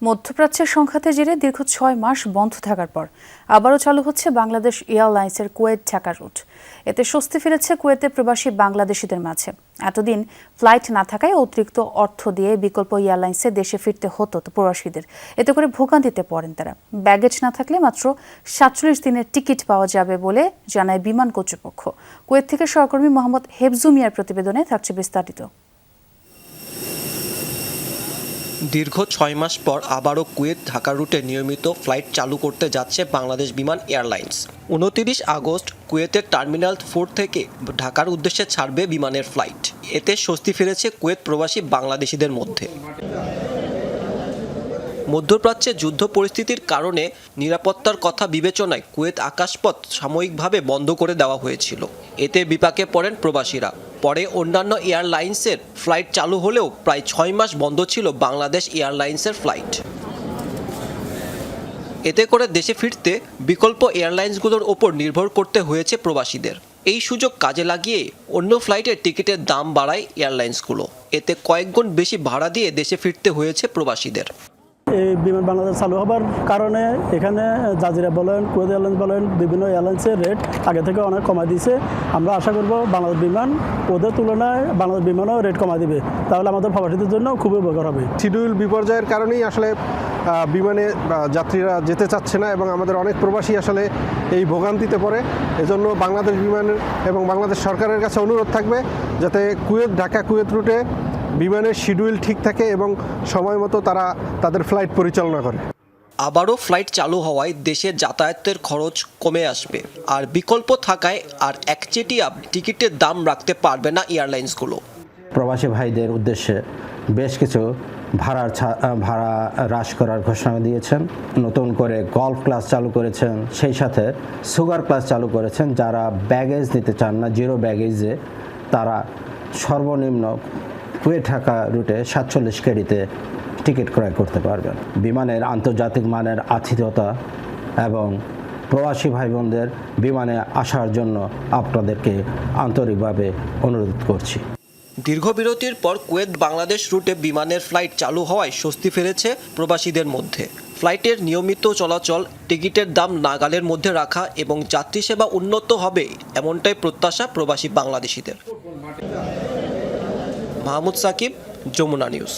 মধ্যপ্রাচ্যের সংঘাতে জেরে দীর্ঘ ৬ মাস বন্ধ থাকার পর আবারও চালু হচ্ছে বাংলাদেশ এয়ারলাইন্সের কুয়েত ঢাকা রুট। এতে স্বস্তি ফিরেছে কুয়েতে প্রবাসী বাংলাদেশিদের মাঝে। এতদিন ফ্লাইট না থাকায় অতিরিক্ত অর্থ দিয়ে বিকল্প এয়ারলাইন্সে দেশে ফিরতে হতো প্রবাসীদের। এতে করে ভোগান্তিতে পড়েন তারা। ব্যাগেজ না থাকলে মাত্র ৪৭ দিনের টিকিট পাওয়া যাবে বলে জানায় বিমান কর্তৃপক্ষ। কুয়েত থেকে সহকর্মী মোহাম্মদ হেফজু মিয়ার প্রতিবেদনে থাকছে বিস্তারিত। দীর্ঘ ৬ মাস পর আবারও কুয়েত ঢাকা রুটে নিয়মিত ফ্লাইট চালু করতে যাচ্ছে বাংলাদেশ বিমান এয়ারলাইন্স। ২৯ আগস্ট কুয়েতের টার্মিনাল 4 থেকে ঢাকার উদ্দেশ্যে ছাড়বে বিমানের ফ্লাইট। এতে স্বস্তি ফিরেছে কুয়েত প্রবাসী বাংলাদেশিদের মধ্যে। মধ্যপ্রাচ্যে যুদ্ধ পরিস্থিতির কারণে নিরাপত্তার কথা বিবেচনায় কুয়েত আকাশপথ সাময়িকভাবে বন্ধ করে দেওয়া হয়েছিল। এতে বিপাকে পড়েন প্রবাসীরা। পরে অন্যান্য এয়ারলাইন্সের ফ্লাইট চালু হলেও প্রায় ৬ মাস বন্ধ ছিল বাংলাদেশ এয়ারলাইন্সের ফ্লাইট। এতে করে দেশে ফিরতে বিকল্প এয়ারলাইন্সগুলোর ওপর নির্ভর করতে হয়েছে প্রবাসীদের। এই সুযোগ কাজে লাগিয়ে অন্য ফ্লাইটের টিকিটের দাম বাড়ায় এয়ারলাইন্সগুলো। এতে কয়েক গুণ বেশি ভাড়া দিয়ে দেশে ফিরতে হয়েছে প্রবাসীদের। এই বিমান বাংলাদেশ চালু হবার কারণে এখানে জাজিরা বলেন, কুয়েত এয়ারলাইন্স বলেন, বিভিন্ন এয়ারলাইন্সের রেট আগে থেকে অনেক কমায় দিয়েছে। আমরা আশা করব বাংলাদেশ বিমান ওদের তুলনায় বাংলাদেশ বিমানও রেট কমায় দিবে, তাহলে আমাদের প্রবাসীদের জন্য খুবই উপকার হবে। শিডিউল বিপর্যয়ের কারণেই আসলে বিমানে যাত্রীরা যেতে চাচ্ছে না এবং আমাদের অনেক প্রবাসী আসলে এই ভোগান্তিতে পড়ে। এজন্য বাংলাদেশ বিমানের এবং বাংলাদেশ সরকারের কাছে অনুরোধ থাকবে যাতে কুয়েত ঢাকা কুয়েত রুটে বিমানের শিডিউল ঠিক থাকে এবং সময় মতো তারা তাদের ফ্লাইট পরিচালনা করে। আবারও ফ্লাইট চালু হওয়ায় দেশে যাতায়াতের খরচ কমে আসবে, আর বিকল্প থাকায় আর একচেটিয়া টিকিটের দাম রাখতে পারবে না এয়ারলাইন্সগুলো। প্রবাসী ভাইদের উদ্দেশ্যে বেশ কিছু ভাড়া হ্রাস করার ঘোষণা দিয়েছেন। নতুন করে গল্ফ ক্লাস চালু করেছেন, সেই সাথে সুগার ক্লাস চালু করেছেন। যারা ব্যাগেজ নিতে চান না, জিরো ব্যাগেজে, তারা সর্বনিম্ন কুয়েত ঢাকা রুটে ৪৭ কেডিতে টিকিট ক্রয় করতে পারবেন। বিমানের আন্তর্জাতিক মানের আতিথ্যতা এবং প্রবাসী ভাই বোনদের বিমানে আসার জন্য আপনাদেরকে আন্তরিকভাবে অনুরোধ করছি। দীর্ঘ বিরতির পর কুয়েত বাংলাদেশ রুটে বিমানের ফ্লাইট চালু হওয়ায় স্বস্তি ফিরেছে প্রবাসীদের মধ্যে। ফ্লাইটের নিয়মিত চলাচল, টিকিটের দাম নাগালের মধ্যে রাখা এবং যাত্রী সেবা উন্নত হবে, এমনটাই প্রত্যাশা প্রবাসী বাংলাদেশিদের। মাহমুদ সাকিব, যমুনা নিউজ।